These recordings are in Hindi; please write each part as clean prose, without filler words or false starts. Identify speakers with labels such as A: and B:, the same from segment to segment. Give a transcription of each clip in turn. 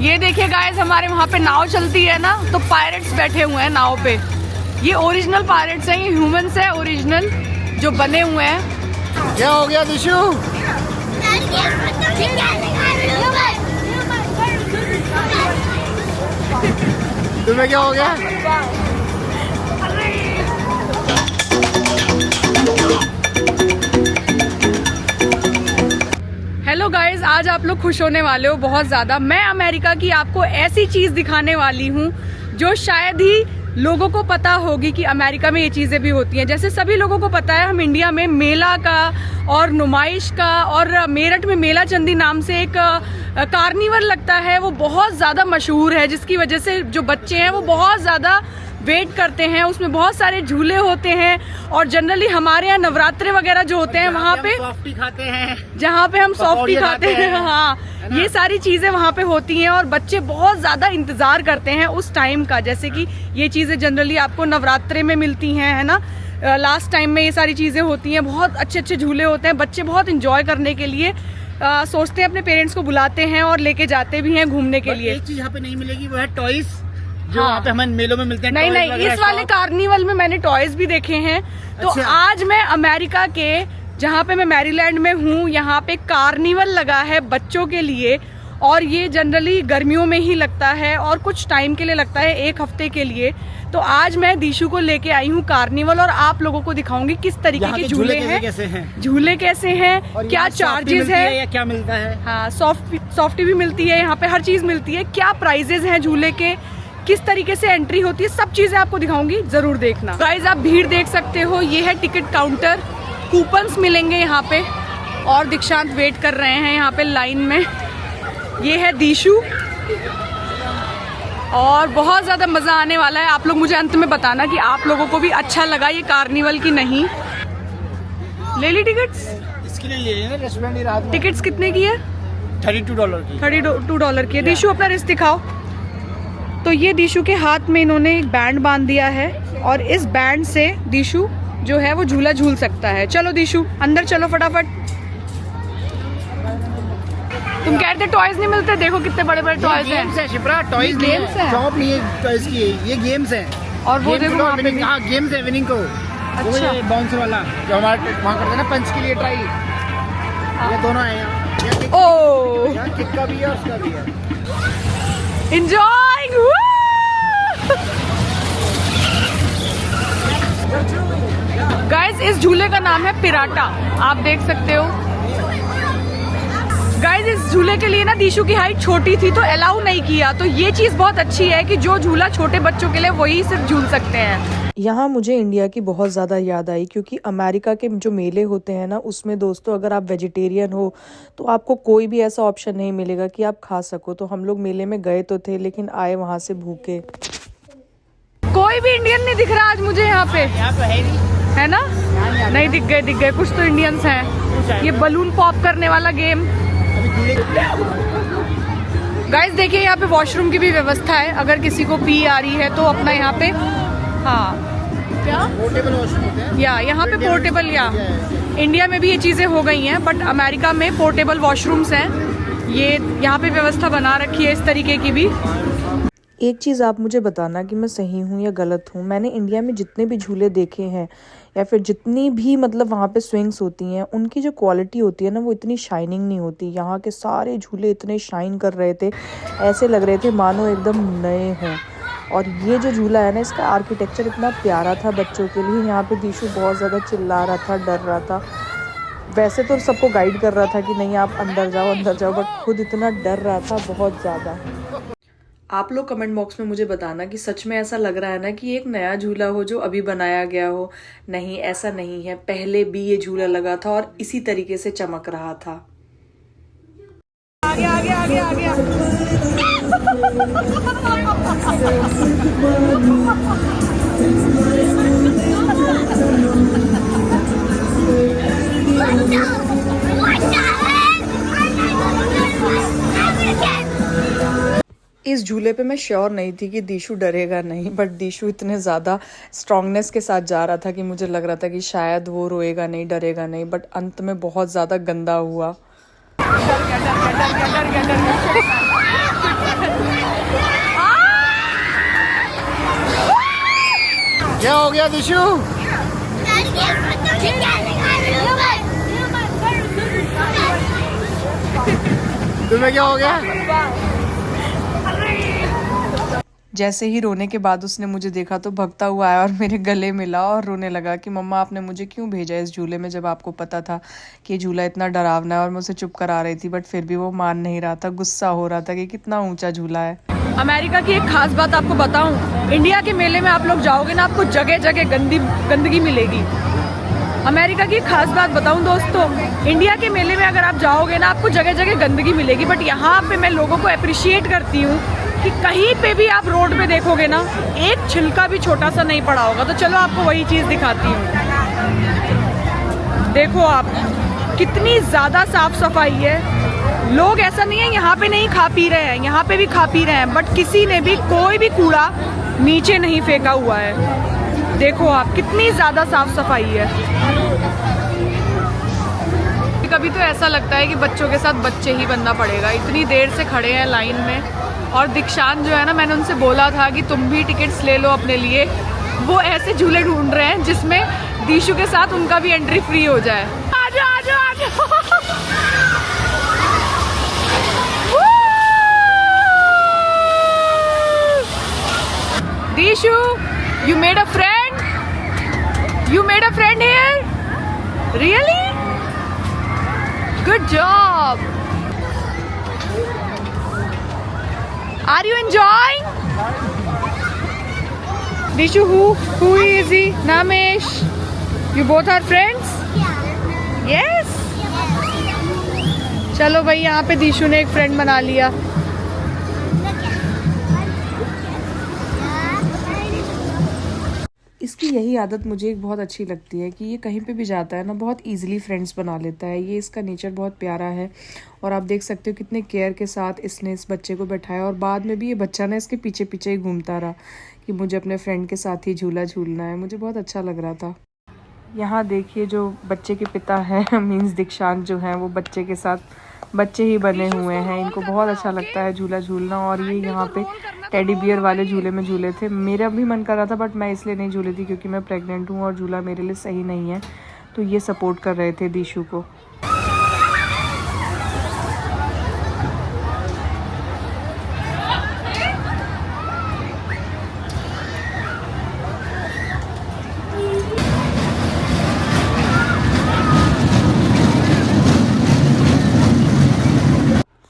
A: ये देखिए गाइस, हमारे वहाँ पे नाव चलती है ना, तो पायरेट्स बैठे हुए हैं नाव पे। ये ओरिजिनल पायरेट्स हैं, ये ह्यूमंस है ओरिजिनल जो बने हुए हैं।
B: क्या हो गया दिशु? तुम्हें क्या हो गया?
A: हेलो गाइज, आज आप लोग खुश होने वाले हो बहुत ज़्यादा। मैं अमेरिका की आपको ऐसी चीज़ दिखाने वाली हूँ जो शायद ही लोगों को पता होगी कि अमेरिका में ये चीज़ें भी होती हैं। जैसे सभी लोगों को पता है, हम इंडिया में मेला का और नुमाइश का और मेरठ में मेला चंदी नाम से एक कार्निवल लगता है, वो बहुत ज़्यादा मशहूर है, जिसकी वजह से जो बच्चे हैं वो बहुत ज़्यादा वेट करते हैं। उसमें बहुत सारे झूले होते हैं और जनरली हमारे यहाँ नवरात्रे वगैरह जो होते हैं वहाँ पे
B: सॉफ्टी खाते हैं,
A: जहाँ पे हम सॉफ्टी खाते हैं, हाँ, ये सारी चीजें वहाँ पे होती हैं और बच्चे बहुत ज्यादा इंतजार करते हैं उस टाइम का। जैसे कि ये चीजें जनरली आपको नवरात्रे में मिलती हैं, है ना, लास्ट टाइम में ये सारी चीजें होती हैं। बहुत अच्छे अच्छे झूले होते हैं, बच्चे बहुत इंजॉय करने के लिए सोचते हैं, अपने पेरेंट्स को बुलाते हैं और लेके जाते भी हैं घूमने के लिए।
B: एक चीज यहाँ पे नहीं मिलेगी, वो है टॉयज जो वहाँ पे हमें मेलों में मिलते हैं।
A: नहीं, इस वाले कार्निवल में मैंने टॉयज भी देखे हैं। तो
B: अच्छा।
A: आज मैं अमेरिका के, जहाँ पे मैं मैरीलैंड में हूँ, यहाँ पे कार्निवल लगा है बच्चों के लिए और ये जनरली गर्मियों में ही लगता है और कुछ टाइम के लिए लगता है, 1 हफ्ते के लिए। तो आज मैं दिशु को लेके आई हूँ कार्निवल और आप लोगों को दिखाऊंगी किस तरीके के झूले हैं, झूले कैसे हैं, क्या चार्जेस है,
B: या क्या मिलता है।
A: हाँ, सॉफ्टी भी मिलती है यहाँ पे, हर चीज मिलती है, क्या प्राइजेस हैं झूले के, किस तरीके से एंट्री होती है, सब चीजें आपको दिखाऊंगी, जरूर देखना। गाइस, आप भीड़ देख सकते हो, ये है टिकट काउंटर, कूपन्स मिलेंगे यहाँ पे और दीक्षांत वेट कर रहे हैं यहाँ पे लाइन में। ये है दिशु और बहुत ज्यादा मजा आने वाला है। आप लोग मुझे अंत में बताना कि आप लोगों को भी अच्छा लगा ये कार्निवल की नहीं। ले ली टिकट्स?
B: इसके लिए ले लेना, रेस्टोरेंट ही रात में।
A: टिकट्स कितने की है?
B: $32 की।
A: $32 की है। दिशु अपना रिस्ट दिखाओ। तो ये दिशु के हाथ में इन्होंने एक बैंड बांध दिया है और इस बैंड से दिशु जो है वो झूला झूल सकता है। चलो दिशु, अंदर चलो फटाफट। तुम कह रहे थे टॉयज नहीं मिलते, देखो कितने बड़े बड़े टॉयज हैं।
B: गेम्स है शिप्रा, टॉयज
A: गेम्स हैं।
B: शॉप नहीं है टॉयज की, ये गेम्स हैं।
A: और वो देखो वहाँ पे भी।
B: हाँ, गेम्स है विनिंग को।
A: अच्छा,
B: ये बाउंसर वाला जो हमारे वहाँ करते हैं ना, पंच के लिए ट्राई, ये दोनों है यहाँ।
A: ओह,
B: यहाँ किक का भी है और उसका भी है।
A: एंजॉयिंग। गाइस, इस झूले का नाम है पिराटा, आप देख सकते हो। गाइस, इस झूले के लिए ना दिशु की हाइट छोटी थी तो अलाउ नहीं किया। तो ये चीज बहुत अच्छी है कि जो झूला छोटे बच्चों के लिए वही सिर्फ झूल सकते हैं।
C: यहाँ मुझे इंडिया की बहुत ज़्यादा याद आई, क्योंकि अमेरिका के जो मेले होते हैं ना, उसमें दोस्तों अगर आप वेजिटेरियन हो तो आपको कोई भी ऐसा ऑप्शन नहीं मिलेगा कि आप खा सको। तो हम लोग मेले में गए तो थे, लेकिन आए वहाँ से भूखे।
A: कोई भी इंडियन नहीं दिख रहा आज मुझे यहाँ पे, है ना? नहीं दिख गए, कुछ तो इंडियंस हैं। ये बलून पॉप करने वाला गेम। गाइस देखिए, यहाँ पे वॉशरूम की भी व्यवस्था है, अगर किसी को पी आ रही है तो अपना यहाँ पे, हाँ, क्या
B: पोर्टेबल वॉशरूम होते हैं
A: या यहाँ पे पोर्टेबल, या इंडिया में भी ये चीजें हो गई हैं, बट अमेरिका में पोर्टेबल वॉशरूम्स हैं। ये यहाँ पे व्यवस्था बना रखी है इस तरीके की भी।
C: एक चीज़ आप मुझे बताना कि मैं सही हूँ या गलत हूँ। मैंने इंडिया में जितने भी झूले देखे हैं या फिर जितनी भी मतलब वहाँ पे स्विंग्स होती हैं, उनकी जो क्वालिटी होती है ना, वो इतनी शाइनिंग नहीं होती। यहाँ के सारे झूले इतने शाइन कर रहे थे, ऐसे लग रहे थे मानो एकदम नए हों। और ये जो झूला है ना, इसका आर्किटेक्चर इतना प्यारा था बच्चों के लिए। यहाँ पे दिशु बहुत ज़्यादा चिल्ला रहा था, डर रहा था। वैसे तो सबको गाइड कर रहा था कि नहीं आप अंदर जाओ, बट खुद इतना डर रहा था बहुत ज़्यादा। आप लोग कमेंट बॉक्स में मुझे बताना कि सच में ऐसा लग रहा है ना कि एक नया झूला हो जो अभी बनाया गया हो। नहीं, ऐसा नहीं है, पहले भी ये झूला लगा था और इसी तरीके से चमक रहा था।
A: आगे आगे आगे आगे
C: इस झूले पे मैं श्योर नहीं थी कि दिशु डरेगा नहीं, बट दिशु इतने ज़्यादा स्ट्रांगनेस के साथ जा रहा था कि मुझे लग रहा था कि शायद वो रोएगा नहीं, डरेगा नहीं, बट अंत में बहुत ज़्यादा गंदा हुआ।
B: क्या हो गया दिशु? तुम्हें क्या हो गया?
C: जैसे ही रोने के बाद उसने मुझे देखा तो भगता हुआ आया और मेरे गले मिला और रोने लगा कि मम्मा आपने मुझे क्यों भेजा इस झूले में जब आपको पता था कि झूला इतना डरावना है। और मैं उसे चुप करा रही थी बट फिर भी वो मान नहीं रहा था, गुस्सा हो रहा था कि कितना ऊंचा झूला है।
A: अमेरिका की एक खास बात आपको बताऊं, इंडिया के मेले में आप लोग जाओगे ना, आपको जगह जगह गंदगी मिलेगी। अमेरिका की एक खास बात बताऊं दोस्तों, इंडिया के मेले में अगर आप जाओगे ना, आपको जगह जगह गंदगी मिलेगी, बट यहाँ पे मैं लोगों को अप्रिशिएट करती हूँ कि कहीं पे भी आप रोड पे देखोगे ना, एक छिलका भी छोटा सा नहीं पड़ा होगा। तो चलो आपको वही चीज़ दिखाती हूँ। देखो आप, कितनी ज़्यादा साफ सफाई है। लोग ऐसा नहीं है यहाँ पे नहीं खा पी रहे हैं, यहाँ पे भी खा पी रहे हैं, बट किसी ने भी कोई भी कूड़ा नीचे नहीं फेंका हुआ है। देखो आप, कितनी ज़्यादा साफ सफाई है। कभी तो ऐसा लगता है कि बच्चों के साथ बच्चे ही बनना पड़ेगा, इतनी देर से खड़े हैं लाइन में। और दीक्षांत जो है ना, मैंने उनसे बोला था कि तुम भी टिकट्स ले लो अपने लिए, वो ऐसे झूले ढूंढ रहे हैं जिसमें दीशु के साथ उनका भी एंट्री फ्री हो जाए। आजा आजा आजा। Dishu, you made a friend? You made a friend here? Really? Good job. Are you enjoying? Dishu, who is he? Namesh. You both are friends? Yes. चलो भाई, यहाँ पे दीशु ने एक फ्रेंड बना लिया।
C: इसकी यही आदत मुझे एक बहुत अच्छी लगती है कि ये कहीं पे भी जाता है ना, बहुत इजीली फ्रेंड्स बना लेता है। ये इसका नेचर बहुत प्यारा है और आप देख सकते हो कितने केयर के साथ इसने इस बच्चे को बैठाया। और बाद में भी ये बच्चा ना इसके पीछे पीछे ही घूमता रहा कि मुझे अपने फ्रेंड के साथ ही झूला झूलना है। मुझे बहुत अच्छा लग रहा था। यहाँ देखिए, जो बच्चे के पिता हैं मीन्स दीक्षांत जो हैं, वो बच्चे के साथ बच्चे ही बने हुए हैं। इनको बहुत अच्छा लगता है झूला झूलना। और ये यहाँ पे टेडी बियर वाले झूले में झूले थे। मेरा भी मन कर रहा था बट मैं इसलिए नहीं झूली थी क्योंकि मैं प्रेग्नेंट हूँ और झूला मेरे लिए सही नहीं है। तो ये सपोर्ट कर रहे थे दीशु को।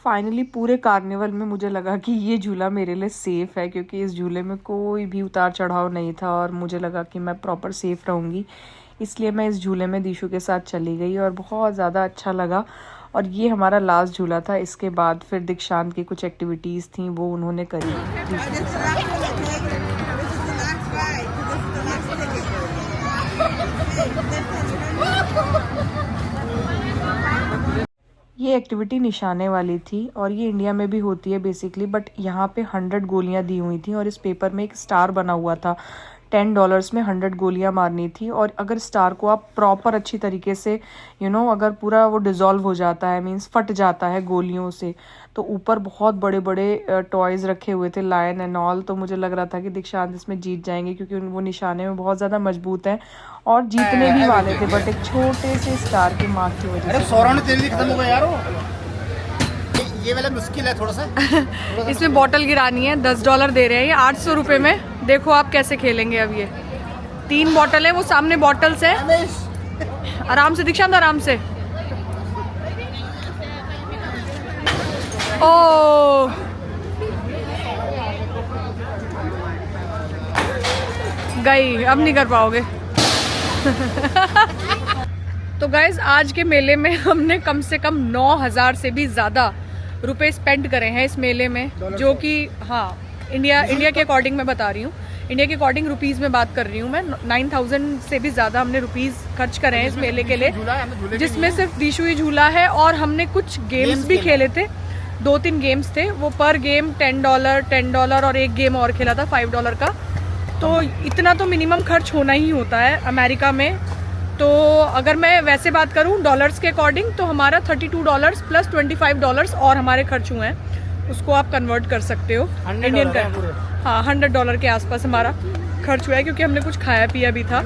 C: फाइनली पूरे कार्निवल में मुझे लगा कि ये झूला मेरे लिए सेफ़ है क्योंकि इस झूले में कोई भी उतार चढ़ाव नहीं था और मुझे लगा कि मैं प्रॉपर सेफ़ रहूँगी, इसलिए मैं इस झूले में दीशु के साथ चली गई और बहुत ज़्यादा अच्छा लगा। और ये हमारा लास्ट झूला था। इसके बाद फिर दीक्षांत की कुछ एक्टिविटीज़ थी वो उन्होंने करी। ये एक्टिविटी निशाने वाली थी और ये इंडिया में भी होती है बेसिकली, बट यहाँ पे 100 गोलियाँ दी हुई थी और इस पेपर में एक स्टार बना हुआ था। $10 में 100 गोलियाँ मारनी थी और अगर स्टार को आप प्रॉपर अच्छी तरीके से अगर पूरा वो डिज़ोल्व हो जाता है, मीन्स फट जाता है गोलियों से, तो ऊपर बहुत बड़े बड़े टॉयज़ रखे हुए थे, लायन एंड ऑल। तो मुझे लग रहा था कि दीक्षांत इसमें जीत जाएंगे क्योंकि वो निशाने में बहुत ज़्यादा मजबूत हैं और जीतने भी वाले थे, बट एक छोटे से स्टार की मार्क की वजह से।
B: खत्म हो गया यार, ये वाला मुश्किल है थोड़ा सा।
A: इसमें बॉटल गिरानी है, $10 दे रहे हैं ये 800 रुपये में। देखो आप कैसे खेलेंगे। अब ये 3 बॉटल है, वो सामने बॉटल्स है। आराम से दीक्षांत, आराम से। ओ गई, अब नहीं कर पाओगे। तो गाइज, आज के मेले में हमने कम से कम 9,000 से भी ज़्यादा रुपए स्पेंड करे हैं इस मेले में, जो कि हाँ इंडिया के अकॉर्डिंग मैं बता रही हूँ, इंडिया के अकॉर्डिंग रुपीज़ में बात कर रही हूँ मैं। 9,000 से भी ज़्यादा हमने रुपीज़ खर्च करे हैं इस मेले के लिए, जिसमें सिर्फ दीशु ही झूला है और हमने कुछ गेम्स भी खेले थे। 2-3 गेम्स थे, वो पर गेम $10 और एक गेम और खेला था $5 का। तो इतना तो मिनिमम खर्च होना ही होता है अमेरिका में। तो अगर मैं वैसे बात करूं डॉलर्स के अकॉर्डिंग, तो हमारा $32 प्लस $25 और हमारे खर्च हुए हैं। उसको आप कन्वर्ट कर सकते हो इंडियन का। हाँ, $100 के आसपास हमारा खर्च हुआ है क्योंकि हमने कुछ खाया पिया भी था।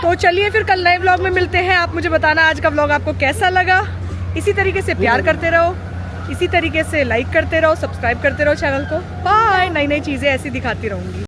A: तो चलिए फिर कल नए व्लॉग में मिलते हैं। आप मुझे बताना आज का व्लॉग आपको कैसा लगा। इसी तरीके से प्यार करते रहो, इसी तरीके से लाइक करते रहो, सब्सक्राइब करते रहो चैनल को। बाय। नई नई चीज़ें ऐसी दिखाती रहूँगी।